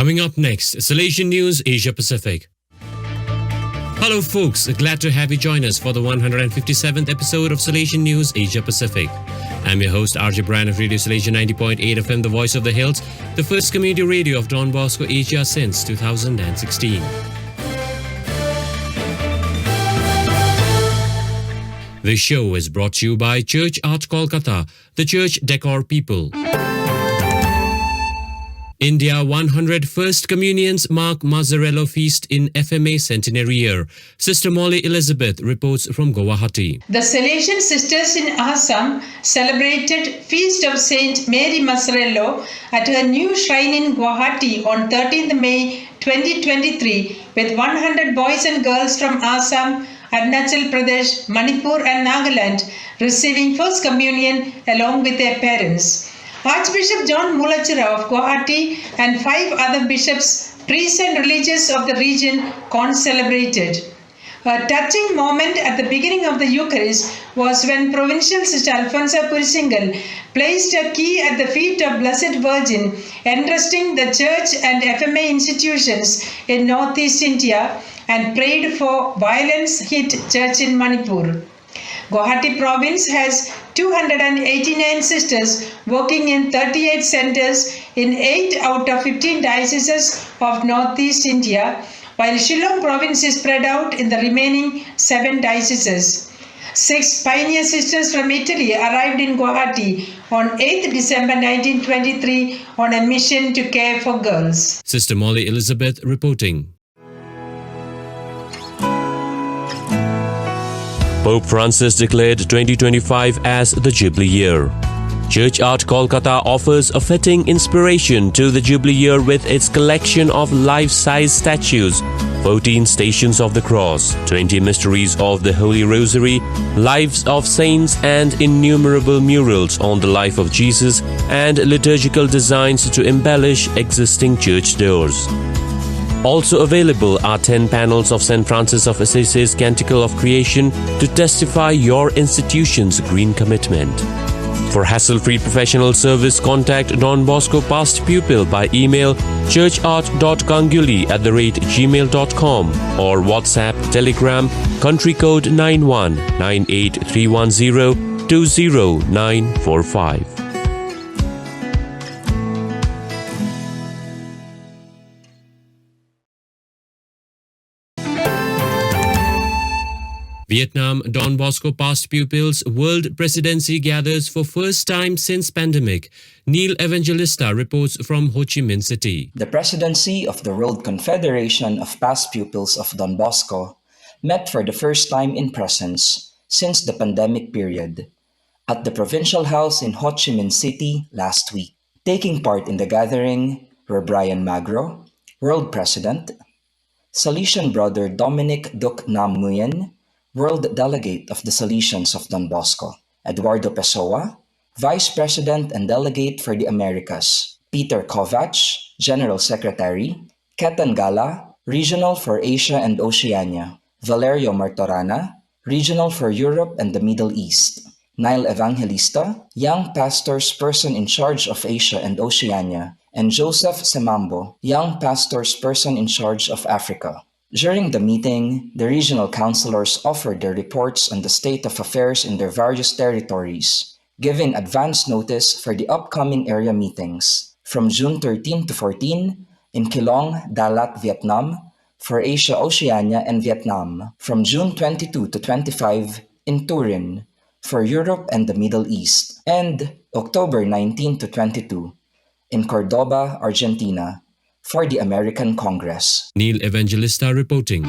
Coming up next, Salesian News Asia Pacific. Hello folks, glad to have you join us for the 157th episode of Salesian News Asia Pacific. I'm your host RJ Brand of Radio Salesian 90.8 FM, the voice of the hills, the first community radio of Don Bosco Asia since 2016. This show is brought to you by Church Art Kolkata, the church decor people. India 101st Communions mark Mazzarello feast in FMA centenary year. Sister Molly Elizabeth reports from Guwahati. The Salesian sisters in Assam celebrated Feast of Saint Mary Mazzarello at her new shrine in Guwahati on 13th May 2023 with 100 boys and girls from Assam, Arunachal Pradesh, Manipur and Nagaland receiving First Communion along with their parents. Archbishop John Mulachira of Guwahati and 5 other bishops, priests and religious of the region celebrated. A touching moment at the beginning of the Eucharist was when Provincial Sister Alfonsa Purisingal placed a key at the feet of Blessed Virgin, entrusting the church and FMA institutions in Northeast India and prayed for violence-hit church in Manipur. Guwahati province has 289 sisters working in 38 centers in 8 out of 15 dioceses of Northeast India, while Shillong province is spread out in the remaining 7 dioceses. 6 pioneer sisters from Italy arrived in Guwahati on 8th December 1923 on a mission to care for girls. Sister Molly Elizabeth reporting. Pope Francis declared 2025 as the Jubilee Year. Church Art Kolkata offers a fitting inspiration to the Jubilee Year with its collection of life-size statues, 14 Stations of the Cross, 20 Mysteries of the Holy Rosary, Lives of Saints and innumerable murals on the life of Jesus and liturgical designs to embellish existing church doors. Also available are 10 panels of St. Francis of Assisi's Canticle of Creation to testify your institution's green commitment. For hassle-free professional service, contact Don Bosco Past Pupil by email churchart.ganguly@gmail.com or WhatsApp, Telegram, country code 919831020945. Vietnam Don Bosco Past Pupils World Presidency gathers for first time since pandemic. Neil Evangelista reports from Ho Chi Minh City. The Presidency of the World Confederation of Past Pupils of Don Bosco met for the first time in presence since the pandemic period at the Provincial House in Ho Chi Minh City last week. Taking part in the gathering were Brian Magro, World President, Salesian Brother Dominic Duc Nam Nguyen, World Delegate of the Salesians of Don Bosco, Eduardo Pessoa, Vice President and Delegate for the Americas, Peter Kovac, General Secretary, Ketan Gala, Regional for Asia and Oceania, Valerio Martorana, Regional for Europe and the Middle East, Nile Evangelista, Young Pastors Person in Charge of Asia and Oceania, and Joseph Semambo, Young Pastors Person in Charge of Africa. During the meeting, the regional councilors offered their reports on the state of affairs in their various territories, giving advance notice for the upcoming area meetings from June 13 to 14 in Quilong, Dalat, Vietnam, for Asia, Oceania, and Vietnam, from June 22 to 25 in Turin, for Europe and the Middle East, and October 19 to 22 in Cordoba, Argentina, for the American Congress. Neil Evangelista reporting.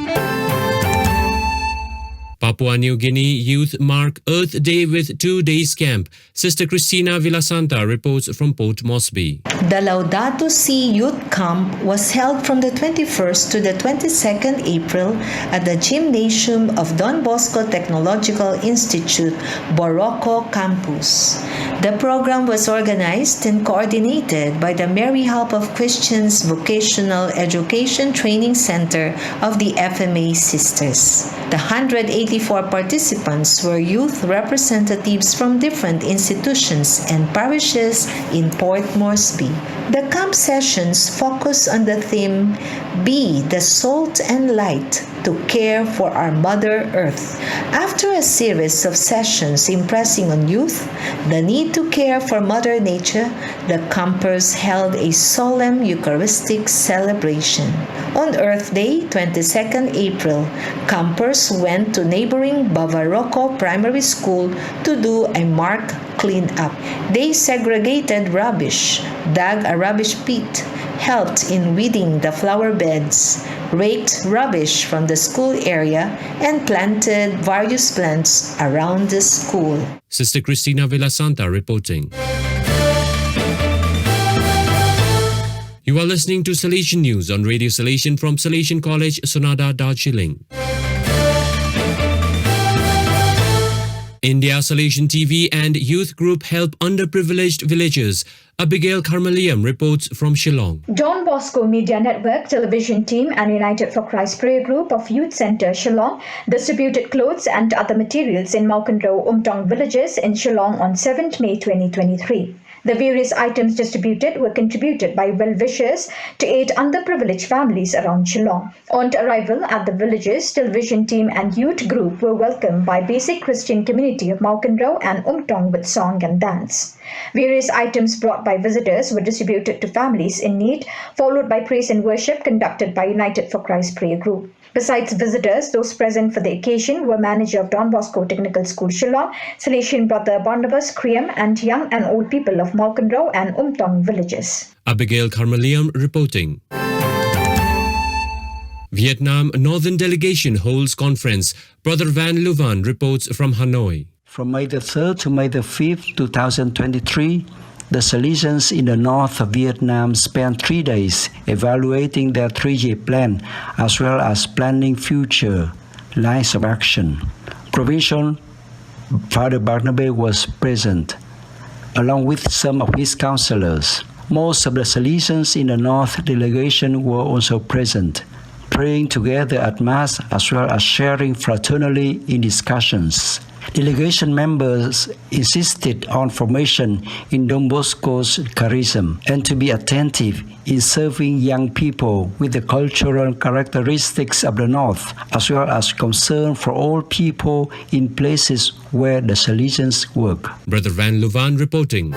Papua New Guinea youth mark Earth Day with 2 days camp. Sister Cristina Villasanta reports from Port Moresby. The Laudato Si Youth Camp was held from the 21st to the 22nd April at the Gymnasium of Don Bosco Technological Institute, Boracay Campus. The program was organized and coordinated by the Mary Help of Christians Vocational Education Training Center of the FMA Sisters. The 180 24 participants were youth representatives from different institutions and parishes in Port Moresby. The camp sessions focus on the theme, Be the Salt and Light to Care for Our Mother Earth. After a series of sessions impressing on youth the need to care for Mother Nature, the campers held a solemn Eucharistic celebration. On Earth Day, 22nd April, campers went to neighboring Bavaroko Primary School to do a marked clean-up. They segregated rubbish, dug a rubbish pit, helped in weeding the flower beds, raked rubbish from the school area, and planted various plants around the school. Sister Cristina Villasanta reporting. You are listening to Salesian News on Radio Salesian from Salesian College, Sonada, Darjeeling. India Salesian TV and youth group help underprivileged villagers. Abiegail Kharmylliem reports from Shillong. Don Bosco Media Network television team and United for Christ Prayer Group of Youth Centre Shillong distributed clothes and other materials in Maukanro Umtong villages in Shillong on 7th May 2023. The various items distributed were contributed by well-wishers to aid underprivileged families around Shillong. On arrival at the villages, television team and youth group were welcomed by basic Christian community of Maukanro and Umtong with song and dance. Various items brought by visitors were distributed to families in need, followed by praise and worship conducted by United for Christ Prayer Group. Besides visitors, those present for the occasion were manager of Don Bosco Technical School Shillong, Salesian brother Barnabas Kriem, and young and old people of Maukanro and Umtong villages. Abiegail Kharmylliem reporting. Vietnam Northern Delegation holds conference. Brother Van Luvan reports from Hanoi. From May the 3rd to May the 5th, 2023, the Salesians in the north of Vietnam spent 3 days evaluating their 3-year plan as well as planning future lines of action. Provincial Father Barnabas was present, along with some of his counselors. Most of the Salesians in the north delegation were also present, praying together at Mass as well as sharing fraternally in discussions. Delegation members insisted on formation in Don Bosco's charism and to be attentive in serving young people with the cultural characteristics of the North, as well as concern for all people in places where the Salesians work. Brother Van Luvan reporting.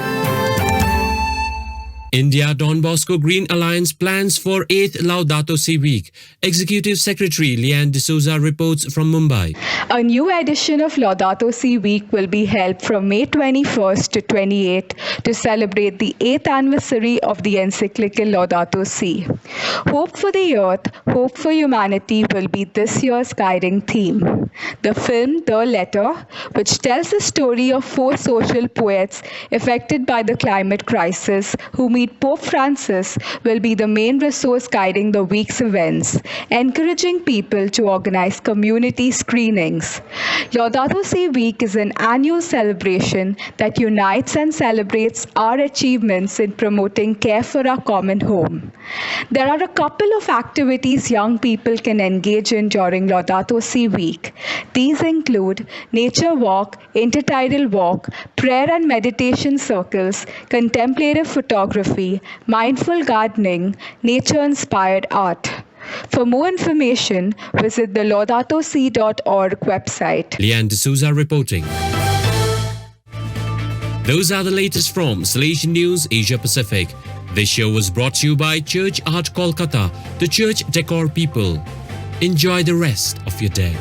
India Don Bosco Green Alliance plans for 8th Laudato Si week. Executive Secretary LeAnn D'Souza reports from Mumbai. A new edition of Laudato Si week will be held from May 21st to 28th to celebrate the 8th anniversary of the encyclical Laudato Si. Hope for the earth, hope for humanity will be this year's guiding theme. The film The Letter, which tells the story of 4 social poets affected by the climate crisis who meet Pope Francis, will be the main resource guiding the week's events, encouraging people to organize community screenings. Laudato Si Week is an annual celebration that unites and celebrates our achievements in promoting care for our common home. There are a couple of activities young people can engage in during Laudato Si Week. These include nature walk, intertidal walk, prayer and meditation circles, contemplative photography, mindful gardening, nature-inspired art. For more information, visit the laudatosi.org website. LeAnn D'Souza reporting. Those are the latest from Salesian News Asia Pacific. This show was brought to you by Church Art Kolkata, the church decor people. Enjoy the rest of your day.